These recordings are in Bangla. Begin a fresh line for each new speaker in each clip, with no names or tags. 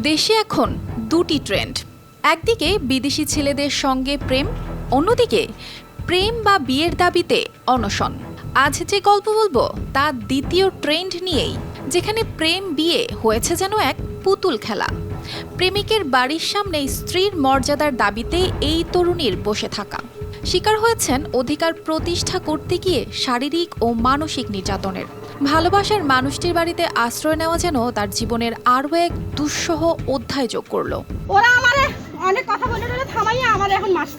দেশে এখন দুটি ট্রেন্ড। একদিকে বিদেশি ছেলেদের সঙ্গে প্রেম, অন্যদিকে প্রেম বা বিয়ের দাবিতে অনশন। আজ যে গল্প বলবো তা দ্বিতীয় ট্রেন্ড নিয়েই, যেখানে প্রেম বিয়ে হয়েছে যেন এক পুতুল খেলা। প্রেমিকের বাড়ির সামনে স্ত্রীর মর্যাদার দাবিতে এই তরুণীর বসে থাকা। শিকার হয়েছেন অধিকার প্রতিষ্ঠা করতে গিয়ে শারীরিক ও মানসিক নির্যাতনের। ভালোবাসার মানুষটির বাড়িতে আশ্রয় নেওয়া যেন তার জীবনের আরও এক দুঃসহ অধ্যায় যোগ করলো।
ওরা আমারে অনেক কথা বলে থামাইয়া আমার এখন মাস।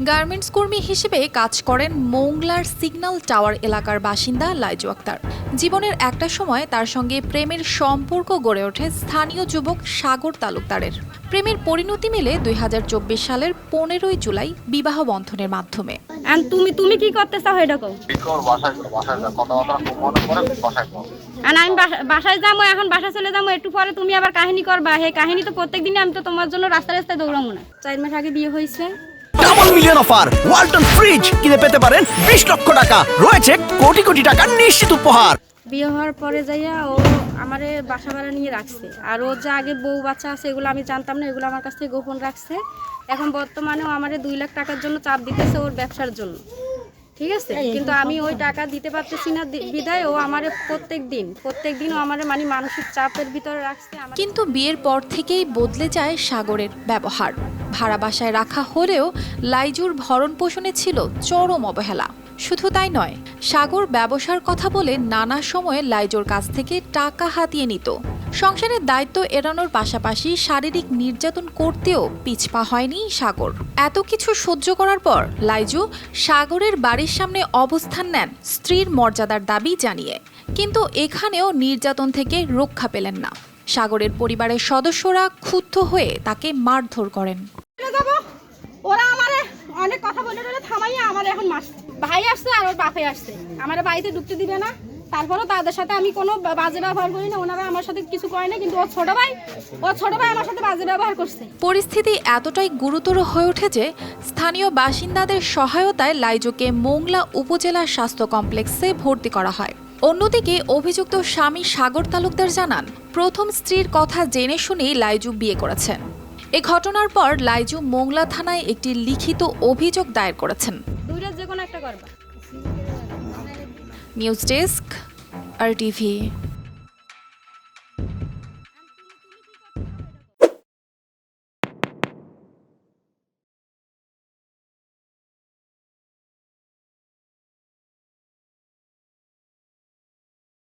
গার্মেন্টস কর্মী হিসেবে কাজ করেন মোংলার সিগন্যাল টাওয়ার এলাকার বাসিন্দা লাইজু আক্তার। জীবনের একটা সময় তার সঙ্গে প্রেমের সম্পর্ক গড়ে ওঠে স্থানীয় যুবক সাগর তালুকদারের। প্রেমের পরিণতি মেলে 2024 সালের 15 জুলাই বিবাহ বন্ধনের মাধ্যমে।
তুমি কি করতে চাও এটা কও? আমি বাসায় যাবো, এখন বাসা চলে যাবো, একটু পরে তুমি আবার কাহিনী করবা। এই কাহিনী তো প্রত্যেকদিনই আমি তো তোমার জন্য রাস্তায় রাস্তায় দৌড়াবো না। 4 মাস আগে বিয়ে হয়েছে।
Double million offer Walton fridge কিনে পেতে পারেন 20 লক্ষ টাকা, রয়েছে কোটি কোটি টাকার নিশ্চিত উপহার।
বিয়ে হওয়ার পরে যাইয়া ও আমারে বাসা ভাড়া নিয়ে রাখছে। আর ও যে আগে বউ বাচ্চা আছে এগুলো আমি জানতাম না, এগুলো আমার কাছ থেকে গোপন রাখছে। এখন বর্তমানে ও আমারে 2 লাখ টাকার জন্য চাপ দিতেছে ওর ব্যবসার জন্য, ঠিক আছে? কিন্তু আমি ওই টাকা দিতে পারতেছি না বিদায় ও আমারে প্রত্যেক দিন ও আমারে মানে মানসিক চাপের ভিতরে রাখছে।
কিন্তু বিয়ের পর থেকেই বদলে যায় সাগরের ব্যবহার। ভাড়া বাসায় রাখা হলেও লাইজুর ভরণ পোষণে ছিল চরম অবহেলা। শুধু তাই নয়, সাগর ব্যবসার কথা বলে নানা সময়ে লাইজুর কাছ থেকে টাকা হাতিয়ে নিত। সংসারের দায়িত্ব এড়ানোর পাশাপাশি শারীরিক নির্যাতন করতেও পিছপা হয়নি সাগর। এত কিছু সহ্য করার পর লাইজু সাগরের বাড়ির সামনে অবস্থান নেন স্ত্রীর মর্যাদার দাবি জানিয়ে। কিন্তু এখানেও নির্যাতন থেকে রক্ষা পেলেন না। সাগরের পরিবারের সদস্যরা ক্ষুব্ধ হয়ে তাকে মারধর করেন।
ওরা আমারে অনেক কথা বলে থামাইয়া আমার এখন মাস। ভাই আসছে আর ওর বাপে আসছে, আমার বাড়িতে ঢুকতে দিবে না। তারপরও তাদের সাথে আমি কোনো বাজে ব্যবহার করি না, ওনারা আমার সাথে কিছু করে না। কিন্তু ওর ছোট ভাই আমার সাথে বাজে ব্যবহার করছে।
পরিস্থিতি এতটাই গুরুতর হয়ে ওঠে যে স্থানীয় বাসিন্দাদের সহায়তায় লাইজুকে মোংলা উপজেলা স্বাস্থ্য কমপ্লেক্সে ভর্তি করা হয়। অন্যদিকে অভিযুক্ত স্বামী সাগর তালুকদার জানান, প্রথম স্ত্রীর কথা জেনে শুনেই লাইজু বিয়ে করেছেন। এ ঘটনার পর লাইজু মোংলা থানায় একটি লিখিত অভিযোগ দায়ের করেছেন।
দুইটা যে কোনো একটা করবা।
News desk, RTV।